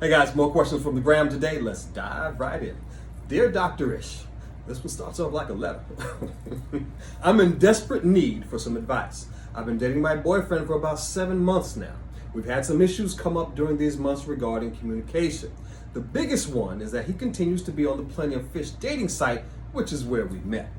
Hey guys, more questions from the gram today. Let's dive right in. Dear Dr. Ish, this one starts off like a letter. I'm in desperate need for some advice. I've been dating my boyfriend for about 7 months now. We've had some issues come up during these months regarding communication. The biggest one is that he continues to be on the Plenty of Fish dating site, which is where we met.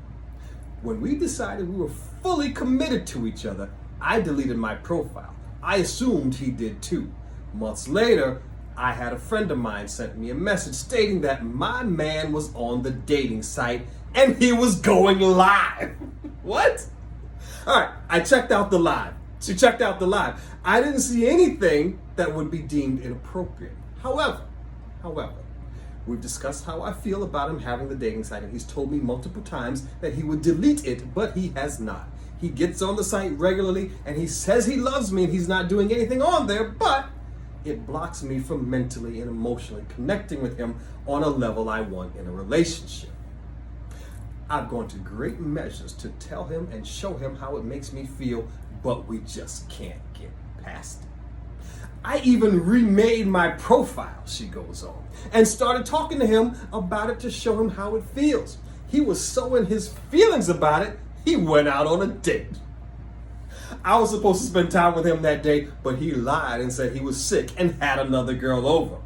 When we decided we were fully committed to each other, I deleted my profile. I assumed he did too. Months later, I had a friend of mine sent me a message stating that my man was on the dating site and he was going live. What? All right, I checked out the live. She checked out the live. I didn't see anything that would be deemed inappropriate. However, we've discussed how I feel about him having the dating site, and he's told me multiple times that he would delete it, but he has not. He gets on the site regularly and he says he loves me and he's not doing anything on there, but it blocks me from mentally and emotionally connecting with him on a level I want in a relationship. I've gone to great measures to tell him and show him how it makes me feel, but we just can't get past it. I even remade my profile, she goes on, and started talking to him about it to show him how it feels. He was so in his feelings about it, he went out on a date. I was supposed to spend time with him that day, but he lied and said he was sick and had another girl over.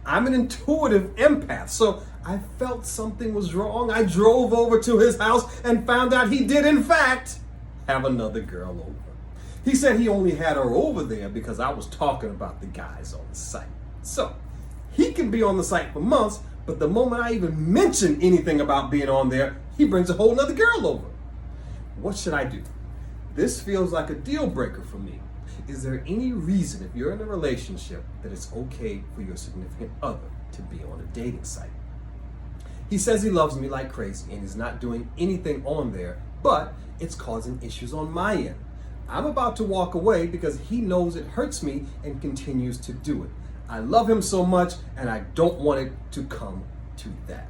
I'm an intuitive empath, so I felt something was wrong. I drove over to his house and found out he did, in fact, have another girl over. He said he only had her over there because I was talking about the guys on the site. So, he can be on the site for months, but the moment I even mention anything about being on there, he brings a whole nother girl over. What should I do? This feels like a deal breaker for me. Is there any reason, if you're in a relationship, that it's okay for your significant other to be on a dating site? He says he loves me like crazy and is not doing anything on there, but it's causing issues on my end. I'm about to walk away because he knows it hurts me and continues to do it. I love him so much and I don't want it to come to that.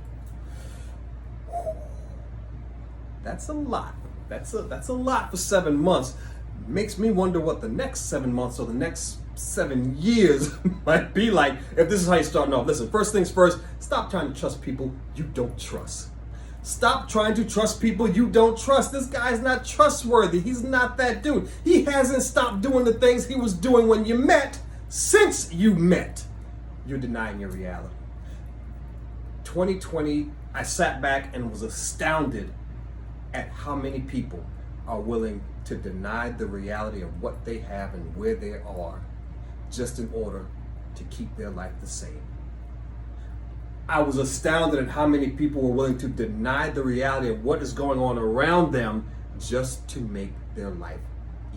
That's a lot. That's a lot for 7 months. Makes me wonder what the next 7 months or the next 7 years might be like if this is how you're starting off. Listen, first things first, stop trying to trust people you don't trust. Stop trying to trust people you don't trust. This guy's not trustworthy. He's not that dude. He hasn't stopped doing the things he was doing when you met since you met. You're denying your reality. 2020, I sat back and was astounded at how many people are willing to deny the reality of what they have and where they are just in order to keep their life the same. I was astounded at how many people were willing to deny the reality of what is going on around them just to make their life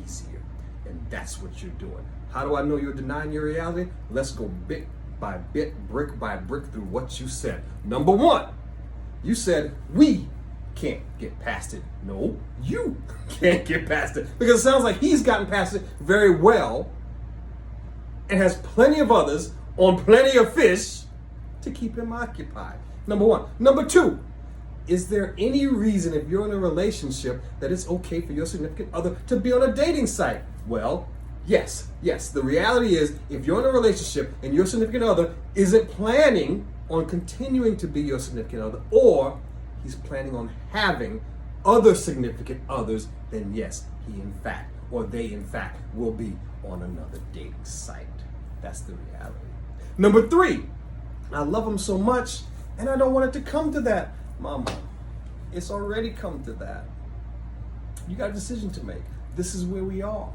easier. And that's what you're doing. How do I know you're denying your reality? Let's go bit by bit, brick by brick through what you said. Number one, you said we can't get past it. No, you can't get past it. Because it sounds like he's gotten past it very well and has plenty of others on Plenty of Fish to keep him occupied. Number one. Number two, is there any reason if you're in a relationship that it's okay for your significant other to be on a dating site? Well, yes. The reality is if you're in a relationship and your significant other isn't planning on continuing to be your significant other, or he's planning on having other significant others, then yes, he in fact, or they in fact, will be on another dating site. That's the reality. Number three, I love him so much and I don't want it to come to that. Mama, it's already come to that. You got a decision to make. This is where we are.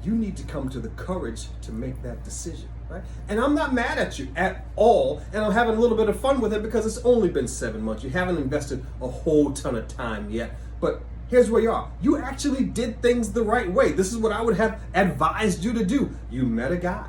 You need to come to the courage to make that decision, right? And I'm not mad at you at all, and I'm having a little bit of fun with it because it's only been 7 months. You haven't invested a whole ton of time yet, but here's where you are. You actually did things the right way. This is what I would have advised you to do. You met a guy.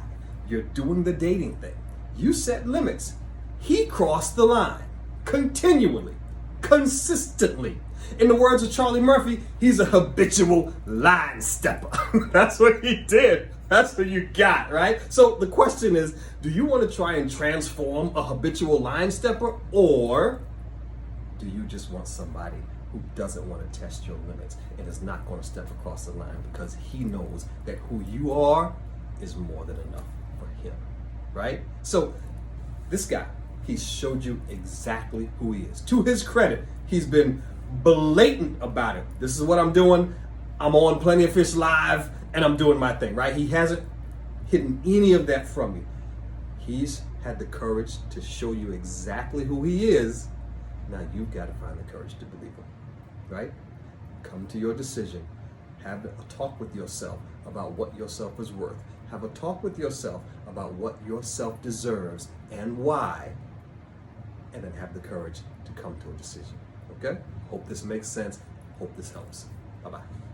You're doing the dating thing. You set limits. He crossed the line continually, consistently. In the words of Charlie Murphy, he's a habitual line stepper. That's what he did. That's what you got, right? So the question is, do you want to try and transform a habitual line stepper, or do you just want somebody who doesn't want to test your limits and is not going to step across the line because he knows that who you are is more than enough for him, right? So This guy, he showed you exactly who he is. To his credit, he's been blatant about it. This is what I'm doing. I'm on Plenty of Fish Live and I'm doing my thing, right? He hasn't hidden any of that from you. He's had the courage to show you exactly who he is. Now you've got to find the courage to believe him, right? Come to your decision. Have a talk with yourself about what yourself is worth. Have a talk with yourself about what yourself deserves and why. And then have the courage to come to a decision, okay? Hope this makes sense. Hope this helps. Bye-bye.